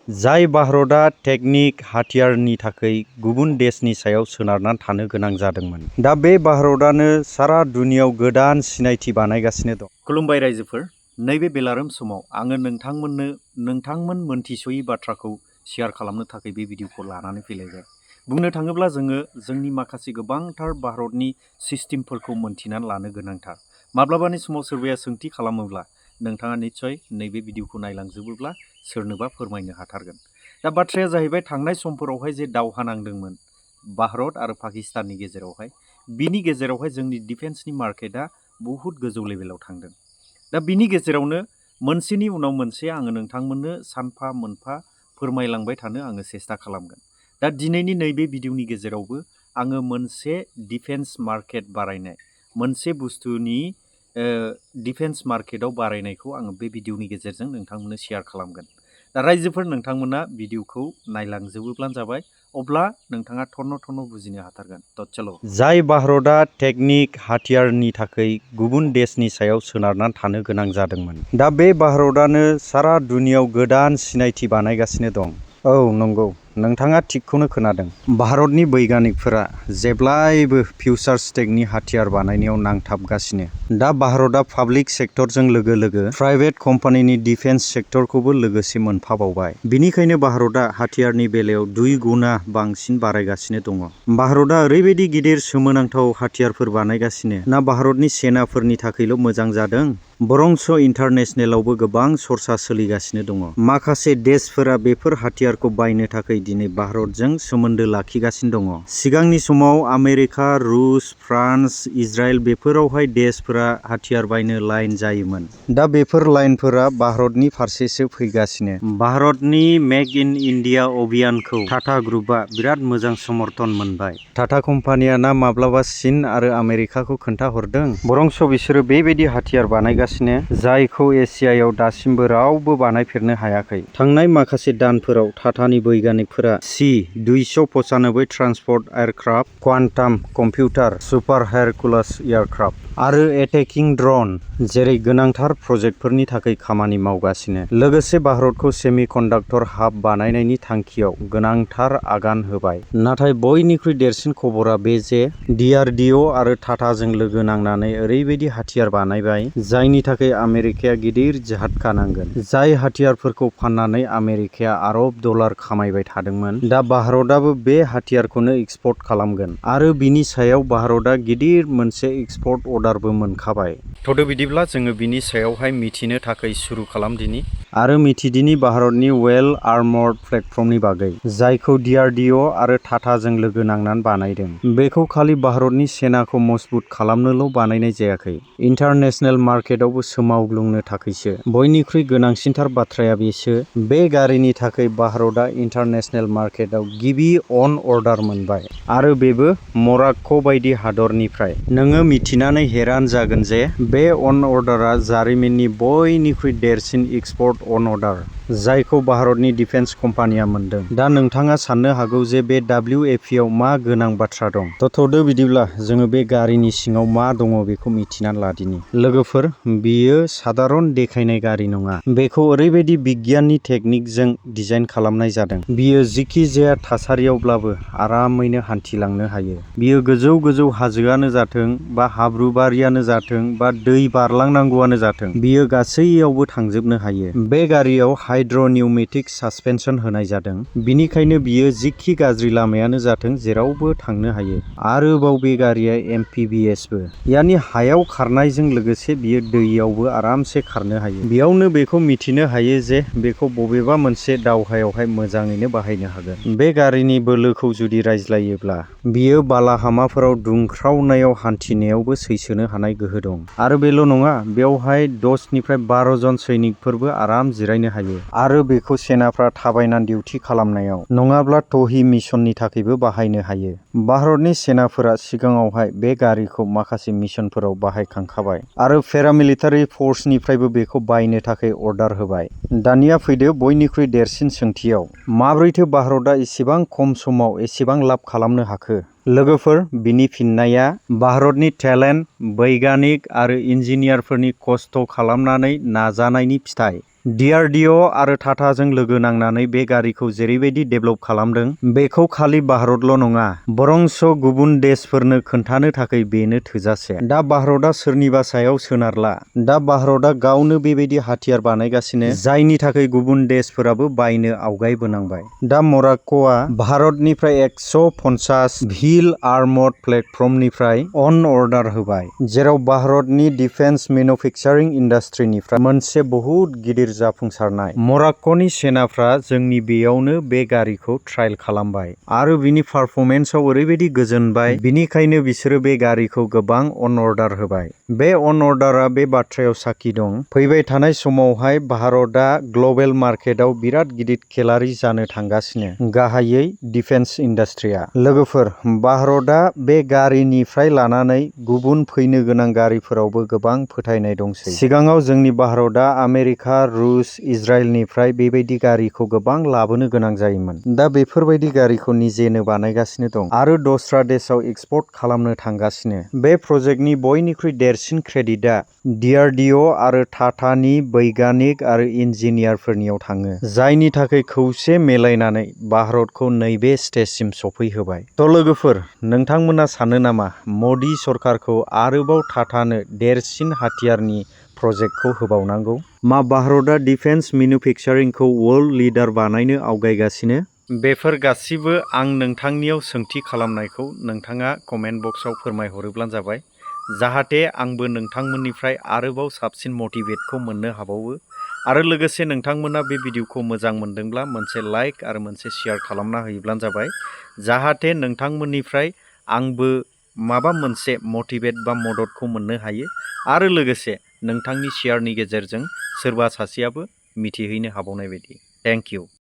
जाय भारतआ टेकनिक हाथियारनि थाखाय गुबुन देशनि सायाव सोनारना थानो गोनां जादोंमोन। दा बे भारतआनो सारा दुनियाव गोदान सिनायथि बानायगासिनो दं। खुलुमबाय रायजोफोर, नैबे बेलारोम समाव आङो नोंथांमोन मोनथिस'यै बाथ्राखौ शेयार खालामनो थाखाय बे भिडिअखौ लानानै फैलायबाय। बुंनो थाङोब्ला जोंनि माखासे गोबांथार भारतनि सिस्टेमफोरखौ मोनथिनानै लानो गोनांथार। माब्लाबानि समाव सोरबाया सोंथि खालामोब्ला नोंथाङा निस्सय नैबे भिडिअखौ नायलांजोबोब्ला सोरनोबा फोरमायनो हाथारगोन। दा बाथ्राया जाहैबाय थांनाय समफोरावहाय जे दावहा नांदोंमोन भारत आरो पाकिस्ताननि गेजेरावहाय, बिनि गेजेरावहाय जोंनि डिफेन्सनि मार्केटआ बहुद गोजौ लेभेलाव थांदों। दा बिनि गेजेरावनो मोनसेनि उनाव मोनसे आङो नोंथांमोननो सानफा मोनफा फोरमायलांबाय थानो आङो सेस्था खालामगोन। दा दिनैनि नैबे भिडिअनि गेजेरावबो आङो मोनसे डिफेन्स मार्केट बारायनाय, मोनसे बुस्थुनि डिफेन्स मार्केटआव बारायनायखौ आङो बे भिडिअनि गेजेरजों नोंथांमोननो शेयार खालामगोन। दा रायजोफोर, नोंथांमोना भिडिअखौ नायलांजोबोब्लानो जाबाय, अब्ला नोंथाङा थन्न बुजिनो हाथारगोन। चलो। जाय भारतआ टेकनिक हाथियारनि थाखाय गुबुन देशनि सायाव सोनारना थानो गोनां जादोंमोन। दा बे भारतआनो सारा दुनियाव गोदान सिनायथि बानायगासिनो दं। औ नंगौ, नोंथाङा थिगखौनो खोनादों। भारतनि बैज्ञानिकफोरा जेब्लायबो फिउचार स्टेटनि हाथियार बानायनायाव नांथाबगासिनो। दा भारतआ पाब्लिक सेक्टरजों लोगो लोगो प्राइभेट कम्पानिनि डिफेन्स सेक्टरखौबो लोगोसे मोनफाबावबाय। बिनिखायनो भारतआ हाथियारनि बेलायाव 2 गुना बांसिन बारायगासिनो दङ। भारतआ ओरैबायदि गिदिर सोमोनांथाव हाथियारफोर बानायगासिनो ना भारतनि सेनाफोरनि थाखायल' मोजां जादों, बरंस इन्टारनेसनेलावबो गोबां चर्चा सोलिगासिनो दङ। माखासे देशफोरा बेफोर हाथियारखौ बायनो थाखाय दिनै भारतजों सोमोन्दो लाखिगासिनो दङ। सिगांनि समाव आमेरिका, रुस, फ्रान्स, इजराइल बेफोरावहाय देशफोरा हाथियार बायनो लाइन जायोमोन। दा बेफोर लाइनफोरा भारतनि फारसेसो फैगासिनो। भारतनि मेक इन इन्डिया अभियानखौ टाटा ग्रुपआ बिराद मोजां समर्थन मोनबाय। टाटा कम्पानिया ना माब्लाबा चीन आरो आमेरिकाखौ खोन्थाहरदों, बरंस बिसोरो बेबायदि हाथियार बानायगासिनो जायखौ एसियायाव दासिमबो रावबो बानायफेरनो हायाखै। थांनाय माखासे दानफोराव टाटानि बैज्ञानिकफोरा C-295 transport aircraft, quantum computer, super Hercules aircraft आरो एटेकिं ड्रन जेरै गोनांथार प्रजेक्टफोरनि थाखाय खामानि मावगासिनो। लोगोसे भारतखौ सेमिकन्डाक्टर हाब बानायनायनि थांखियाव गोनांथार आगान होबाय। नाथाय बयनिख्रुइ देरसिन खबरा बे जे DRDO आरो टाटाजों लोगो नांनानै ओरैबायदि हाथियार बानायबाय जायनि थाखाय आमेरिकाया गिदिर झटका नांगोन। जाय हाथियारफोरखौ फाननानै आमेरिकाया आरब डलार खामायबाय थादोंमोन, दा भारतआबो बे हाथियारखौनो एक्सपर्ट खालामगोन आरो बिनि सायाव भारतआ गिदिर मोनसे एक्सपर्ट अर्डारबो मोनखाबाय। बिदिब्ला जोङो बिनि सायावहाय मिथिनो थाखाय सुरु खालामदिनि आरो मिथिदिनि भारतनि वेल आर्मर्ड प्लेटफर्मनि बागै, जायखौ DRDO आरो टाटाजों लोगो नांनानै बानायदों। बेखौ खालि भारतनि सेनाखौ मजबुत खालामनोल' बानायनाय जायाखै, इन्टारनेशनेल मार्केटआवबो सोमावग्लुंनो थाखायसो। बयनिख्रुइ गोनांसिनथार बाथ्राया बेसो, बे गारिनि थाखाय भारतआ इन्टारनेशनेल मार्केटआव गिबि अन अर्डार मोनबाय आरो बेबो मराक्क' बायदि हादरनिफ्राय। नोङो मिथिनानै हैरान जागोन जे बे अन अर्डारआ जारिमिननि बयनिख्रुइ देरसिन एक्सपर्ट अन अर्डार, जायखौ भारतनि डिफेन्स कम्पानिया मोनदों। दा नोंथाङा साननो हागौ जे बे WFP आव मा गोनां बाथ्रा दं। बिदिब्ला जोङो बे गारिनि सिङाव मा दङ बेखौ मिथिनानै लादिनि। लोगोफोर, बियो सादारन देखायनाय गारि नङा। बेखौ ओरैबायदि बिगियाननि टेकनिकजों डिजाइन खालामनाय जादों, बियो जिखि जाया थासारियावब्लाबो आरामैनो हान्थिलांनो हायो। बियो गोजौ गोजौ हाजोआनो जाथों बा हाब्रुबारियानो जाथों बा दै बारलांनांगौआनो जाथों, बियो गासैयावबो थांजोबनो हायो। बे गारियाव हाइड्र'निउमेटिक सासपेनसन होनाय जादों, बिनिखायनो बियो जिखि गाज्रि लामायानो जाथों जेरावबो थांनो हायो। आरोबाव बे गारिया MPBSबो, यानि हायाव खारनायजों लोगोसे बियो दैयावबो आरामसे खारनो हायो। बेयावनो बेखौ मिथिनो हायो जे बेखौ बबेबा मोनसे दावहायावहाय मोजाङैनो बाहायनो हागोन। बे गारिनि बोलोखौ जुदि रायज्लायोब्ला, बियो बालाहामाफोराव दुंख्रावनायाव हान्थिनायावबो सैसोनो हानाय गोहो दं। आरो बेल' नङा, बेवहाय 10 निफ्राय 12 जन सैनिकफोरबो आराम जिरायनो हायो। आरो बेखौ सेनाफ्रा थाबायनानै डिउटि खालामनायाव नङाब्ला टही मिशननि थाखायबो बाहायनो हायो। भारतनि सेनाफोरा सिगाङावहाय बे गारिखौ माखासे मिशनफोराव बाहायखांखाबाय आरो पेरामिलिटारि फर्सनिफ्रायबो बेखौ बायनो थाखाय अर्डार होबाय। दानिया फैदो बयनिख्रुइ देरसिन सोंथियाव, माब्रैथो भारतआ एसेबां खम समाव एसेबां लाब खालामनो हाखो? लोगोफोर, बिनि फिननाया भारतनि टेलेन्ट, बैज्ञानिक आरो इन्जिनियारफोरनि खस्थ' खालामनानै नाजानायनि फिथाइ। DRDO आरो टाटाजों लोगो नांनानै बे गारिखौ जेरैबायदि डेभेलप खालामदों, बेखौ खालि भारतल' नङा, बरंस गुबुन देशफोरनो खोन्थानो थाखाय बेनो थोजासे। दा भारतआ सोरनिबा सायाव सोनारला। दा भारतआ गावनो बेबायदि हाथियार बानायगासिनो, जायनि थाखाय गुबुन देशफोराबो बायनो आवगायबोनांबाय। दा मराक्क'आ भारतनिफ्राय 150 व्हील आर्मर्ड प्लेटफर्मनिफ्राय अन अर्डार होबाय, जेराव भारतनि डिफेन्स मैन्युफेक्चारिं इन्डास्ट्रिनिफ्राय मोनसे बहुद गिदिर जाफुंसारनाय। मराक्क'नि सेनाफ्रा जोंनि बेयावनो बे गारिखौ ट्रायल खालामबाय आरो बिनि पारफरमेन्सआव ओरैबायदि गोजोनबाय, बिनिखायनो बिसोरो बे गारिखौ गोबां अन अर्डार होबाय। बे अन अर्डारआ बे बाथ्रायाव साखि दं, फैबाय थानाय समावहाय भारतआ ग्लबेल मार्केटआव बिराद गिदिर खेलारि जानो थांगासिनो, गाहायै डिफेन्स इन्डास्ट्रिया। लोगोफोर, भारतआ बे गारिनिफ्राय लानानै गुबुन फैनो गोनां गारिफोरावबो गोबां फोथायनाय दंसै। सिगाङाव जोंनि भारतआ आमेरिका, रुस, इजराइलनिफ्राय बेबायदि गारिखौ गोबां लाबोनो गोनां जायोमोन। दा बेफोरबायदि गारिखौ निजेनो बानायगासिनो दं आरो दस्रा देशआव एक्सपर्ट खालामनो थांगासिनो। बे प्रजेक्टनि बयनिख्रुइ देरसिन क्रेडिटआ DRDO आरो टाटानि बैगानिक आरो इन्जिनियारफोरनियाव थाङो, जायनि थाखाय खौसे मेलायनानै भारतखौ नैबे स्टेजसिम सफैहोबाय। लोगोफोर, नोंथांमोना सानो नामा मदि सरकारखौ आरोबाव टाटानो देरसिन हाथियारनि प्रजेक्टखौ होबावनांगौ? मा भारतआ डिफेन्स मैन्युफेक्चारिंखौ वर्ल्ड लिडार बानायनो आवगायगासिनो? बेफोर गासिबो आं नोंथांनियाव सोंथि खालामनायखौ नोंथाङा कमेन्ट बक्सआव फोरमायहरोब्लानो जाबाय, जाहाथे आंबो नोंथांमोननिफ्राय आरोबाव साबसिन मटिभेटखौ मोननो हाबावो। आरो लोगोसे नोंथांमोना बे भिडिअखौ मोजां मोनदोंब्ला मोनसे लाइक आरो मोनसे शेयार खालामना होयोब्लानो जाबाय, जाहाथे नोंथांमोननिफ्राय आंबो माबा मोनसे मटिभेट बा मददखौ मोननो हायो आरो लोगोसे नोंथांनि शेयारनि गेजेरजों सोरबा सासेयाबो मिथिहैनो हाबावनाय बायदि। Thank you.